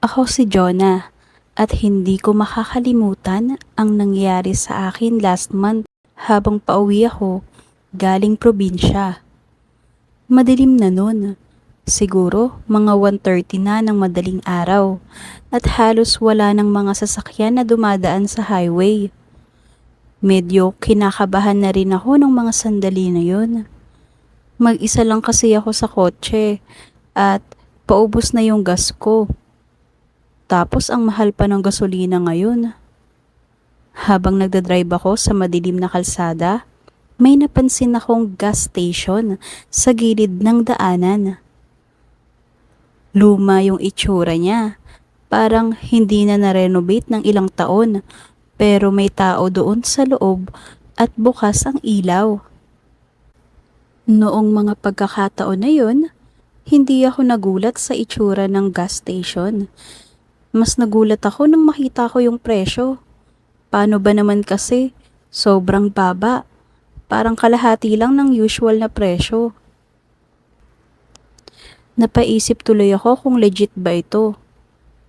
Ako si Jonah at hindi ko makakalimutan ang nangyari sa akin last month habang pauwi ako galing probinsya. Madilim na nun. Siguro mga 1:30 na ng madaling araw at halos wala ng mga sasakyan na dumadaan sa highway. Medyo kinakabahan na rin ako ng mga sandali na yun. Mag-isa lang kasi ako sa kotse at paubos na yung gas ko. Tapos ang mahal pa ng gasolina ngayon. Habang nagdadrive ako sa madilim na kalsada, may napansin akong gas station sa gilid ng daanan. Luma yung itsura niya. Parang hindi na na-renovate ng ilang taon, pero may tao doon sa loob at bukas ang ilaw. Noong mga pagkakataon na yun, hindi ako nagulat sa itsura ng gas station. Mas nagulat ako nang makita ko yung presyo. Paano ba naman kasi? Sobrang baba. Parang kalahati lang ng usual na presyo. Napaisip tuloy ako kung legit ba ito.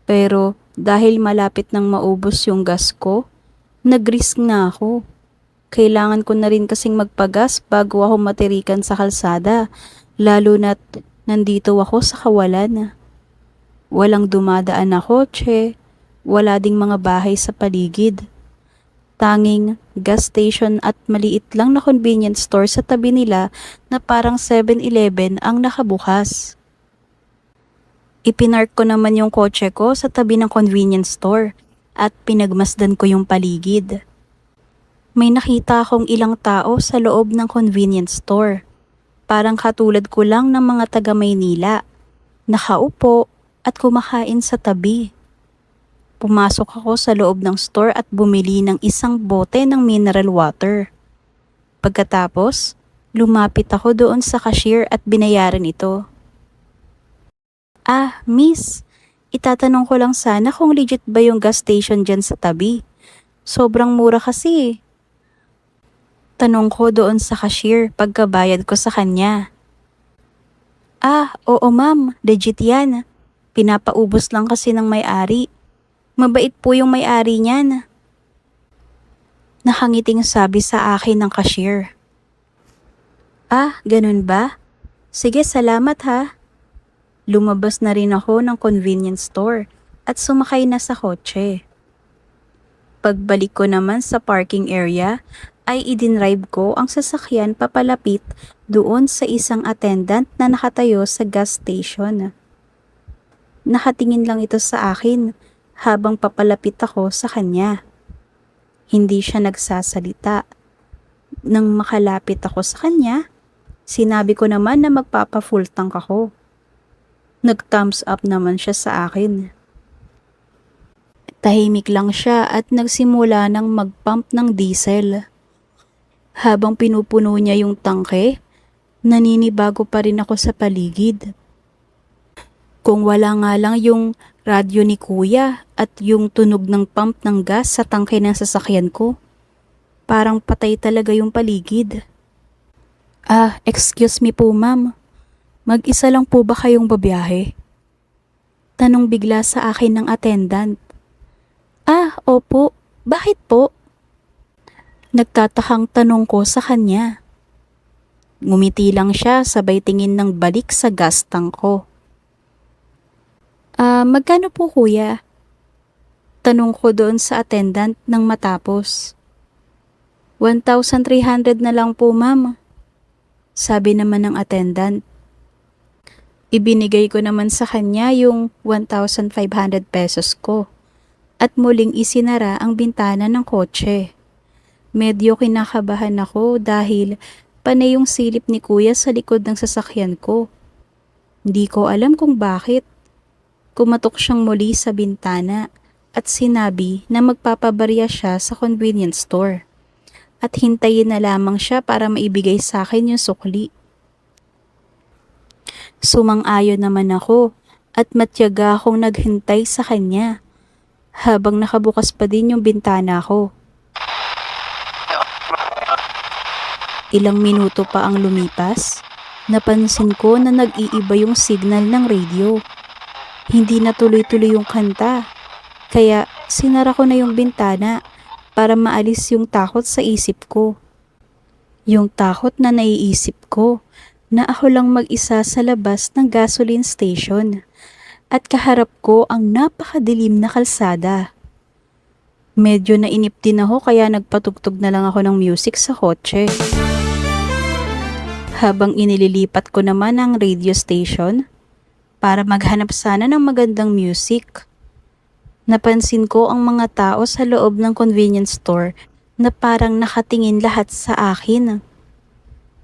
Pero dahil malapit nang maubos yung gas ko, nag-risk na ako. Kailangan ko na rin kasing magpagas bago ako matirikan sa kalsada, lalo na't nandito ako sa kawalan. Walang dumadaan na kotse, wala ding mga bahay sa paligid. Tanging gas station at maliit lang na convenience store sa tabi nila na parang 7-Eleven ang nakabukas. Ipinark ko naman yung kotse ko sa tabi ng convenience store at pinagmasdan ko yung paligid. May nakita akong ilang tao sa loob ng convenience store. Parang katulad ko lang ng mga taga Maynila. Nakaupo at kumakain sa tabi. Pumasok ako sa loob ng store at bumili ng isang bote ng mineral water. Pagkatapos, lumapit ako doon sa cashier at binayaran ito. Ah, miss, itatanong ko lang sana kung legit ba yung gas station dyan sa tabi. Sobrang mura kasi. Tanong ko doon sa cashier pagkabayad ko sa kanya. Ah, oo ma'am, legit yan. Pinapaubos lang kasi ng may-ari. Mabait po yung may-ari niyan. Nakangiting sabi sa akin ng cashier. Ah, ganun ba? Sige, salamat ha. Lumabas na rin ako ng convenience store at sumakay na sa kotse. Pagbalik ko naman sa parking area, ay idinrive ko ang sasakyan papalapit doon sa isang attendant na nakatayo sa gas station. Nakatingin lang ito sa akin habang papalapit ako sa kanya. Hindi siya nagsasalita. Nang makalapit ako sa kanya, sinabi ko naman na magpapa-full tank ako. Nag-thumbs up naman siya sa akin. Tahimik lang siya at nagsimula ng mag-pump ng diesel. Habang pinupuno niya yung tangke, naninibago pa rin ako sa paligid. Kung wala nga lang yung radyo ni kuya at yung tunog ng pump ng gas sa tangke ng sasakyan ko, parang patay talaga yung paligid. Ah, excuse me po ma'am. Mag-isa lang po ba kayong babiyahe? Tanong bigla sa akin ng attendant. Ah, opo. Bakit po? Nagtatakang tanong ko sa kanya. Ngumiti lang siya sabay tingin ng balik sa gas tank ko. Ah, magkano po kuya? Tanong ko doon sa attendant nang matapos. 1,300 na lang po ma'am. Sabi naman ng attendant. Ibinigay ko naman sa kanya yung 1,500 pesos ko at muling isinara ang bintana ng kotse. Medyo kinakabahan ako dahil panay yung silip ni kuya sa likod ng sasakyan ko. Hindi ko alam kung bakit. Kumatok siyang muli sa bintana at sinabi na magpapabarya siya sa convenience store at hintayin na lamang siya para maibigay sa akin yung sukli. Sumang-ayon naman ako at matyaga akong naghintay sa kanya habang nakabukas pa din yung bintana ko. Ilang minuto pa ang lumipas, napansin ko na nag-iiba yung signal ng radio. Hindi na tuloy-tuloy yung kanta, kaya sinara ko na yung bintana para maalis yung takot sa isip ko. Yung takot na naiisip ko na ako lang mag-isa sa labas ng gasoline station at kaharap ko ang napakadilim na kalsada. Medyo nainip din ako kaya nagpatugtog na lang ako ng music sa kotse. Habang inililipat ko naman ang radio station para maghanap sana ng magandang music, napansin ko ang mga tao sa loob ng convenience store na parang nakatingin lahat sa akin.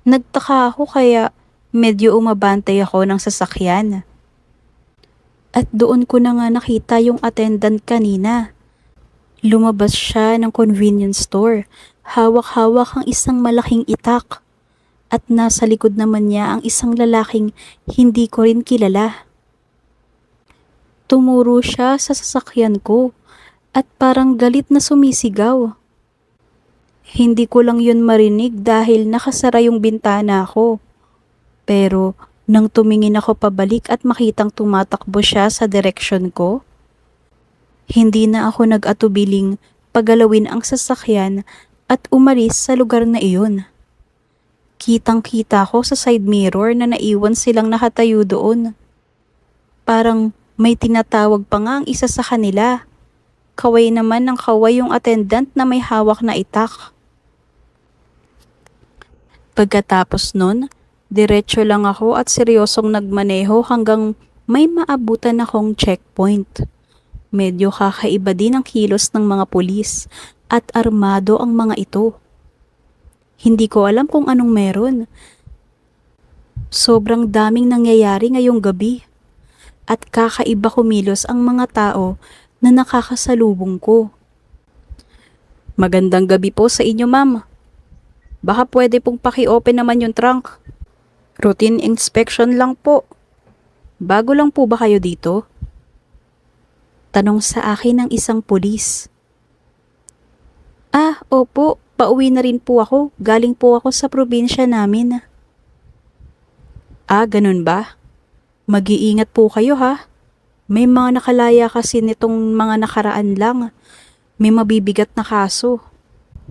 Nagtaka ako kaya medyo umabantay ako ng sasakyan. At doon ko na nga nakita yung attendant kanina. Lumabas siya ng convenience store. Hawak-hawak ang isang malaking itak. At nasa likod naman niya ang isang lalaking hindi ko rin kilala. Tumuro siya sa sasakyan ko at parang galit na sumisigaw. Hindi ko lang yun marinig dahil nakasara yung bintana ko. Pero nang tumingin ako pabalik at makitang tumatakbo siya sa direksyon ko, hindi na ako nag-atubiling pagalawin ang sasakyan at umalis sa lugar na iyon. Kitang-kita ko sa side mirror na naiwan silang nakatayo doon. Parang may tinatawag pa nga ang isa sa kanila. Kaway naman ng kaway yung attendant na may hawak na itak. Pagkatapos nun, diretso lang ako at seryosong nagmaneho hanggang may maabutan akong checkpoint. Medyo kakaiba din ang kilos ng mga pulis at armado ang mga ito. Hindi ko alam kung anong meron. Sobrang daming nangyayari ngayong gabi. At kakaiba kumilos ang mga tao na nakakasalubong ko. Magandang gabi po sa inyo, ma'am. Baka pwede pong paki-open naman yung trunk. Routine inspection lang po. Bago lang po ba kayo dito? Tanong sa akin ng isang pulis. Ah, opo. Pauwi na rin po ako. Galing po ako sa probinsya namin. Ah, ganun ba? Mag-iingat po kayo ha. May mga nakalaya kasi nitong mga nakaraan lang. May mabibigat na kaso.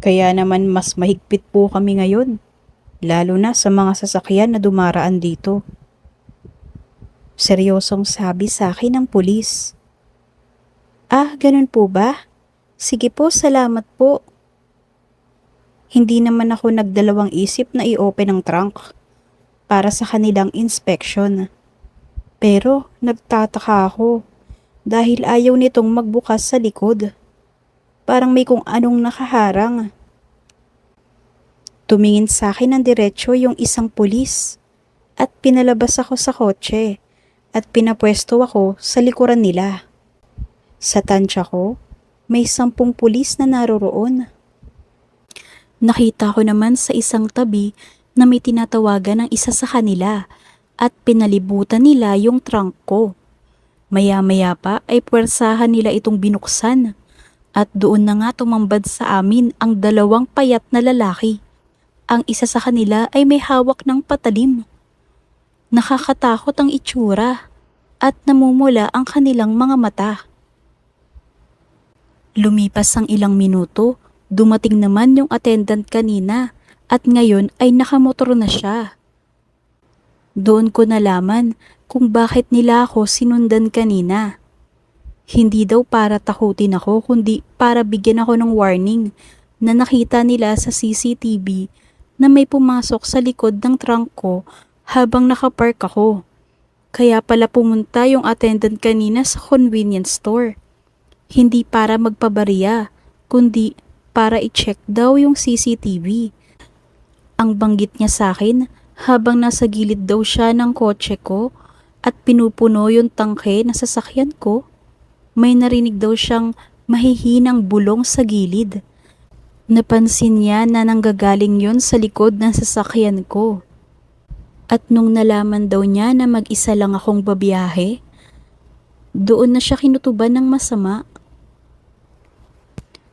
Kaya naman mas mahigpit po kami ngayon. Lalo na sa mga sasakyan na dumaraan dito. Seryosong sabi sa akin ng pulis. Ah, ganun po ba? Sige po, salamat po. Hindi naman ako nagdalawang isip na i-open ang trunk para sa kanilang inspection. Pero nagtataka ako dahil ayaw nitong magbukas sa likod. Parang may kung anong nakaharang. Tumingin sa akin ng diretsyo yung isang pulis at pinalabas ako sa kotse at pinapwesto ako sa likuran nila. Sa tansya ko, may 10 pulis na naroroon. Nakita ko naman sa isang tabi na may tinatawagan ng isa sa kanila at pinalibutan nila yung trunk ko. Maya-maya pa ay puwersahan nila itong binuksan at doon na nga tumambad sa amin ang 2 payat na lalaki. Ang isa sa kanila ay may hawak ng patalim. Nakakatakot ang itsura at namumula ang kanilang mga mata. Lumipas ang ilang minuto. Dumating naman yung attendant kanina at ngayon ay nakamotor na siya. Doon ko nalaman kung bakit nila ako sinundan kanina. Hindi daw para takutin ako kundi para bigyan ako ng warning na nakita nila sa CCTV na may pumasok sa likod ng trunk ko habang nakapark ako. Kaya pala pumunta yung attendant kanina sa convenience store. Hindi para magpabariya kundi para i-check daw yung CCTV. Ang banggit niya sa akin habang nasa gilid daw siya ng kotse ko at pinupuno yung tangke na sasakyan ko, may narinig daw siyang mahihinang bulong sa gilid. Napansin niya na nanggagaling yun sa likod ng sasakyan ko. At nung nalaman daw niya na mag-isa lang akong babiyahe, doon na siya kinutuban ng masama.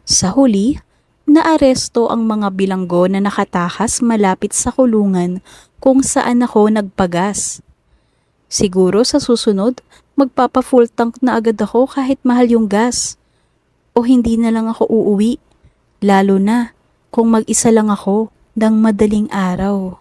Sa huli, naaresto ang mga bilanggo na nakatakas malapit sa kulungan kung saan ako nagpagas. Siguro sa susunod, Magpapa-full tank na agad ako kahit mahal yung gas. O hindi na lang ako uuwi, lalo na kung mag-isa lang ako ng madaling araw.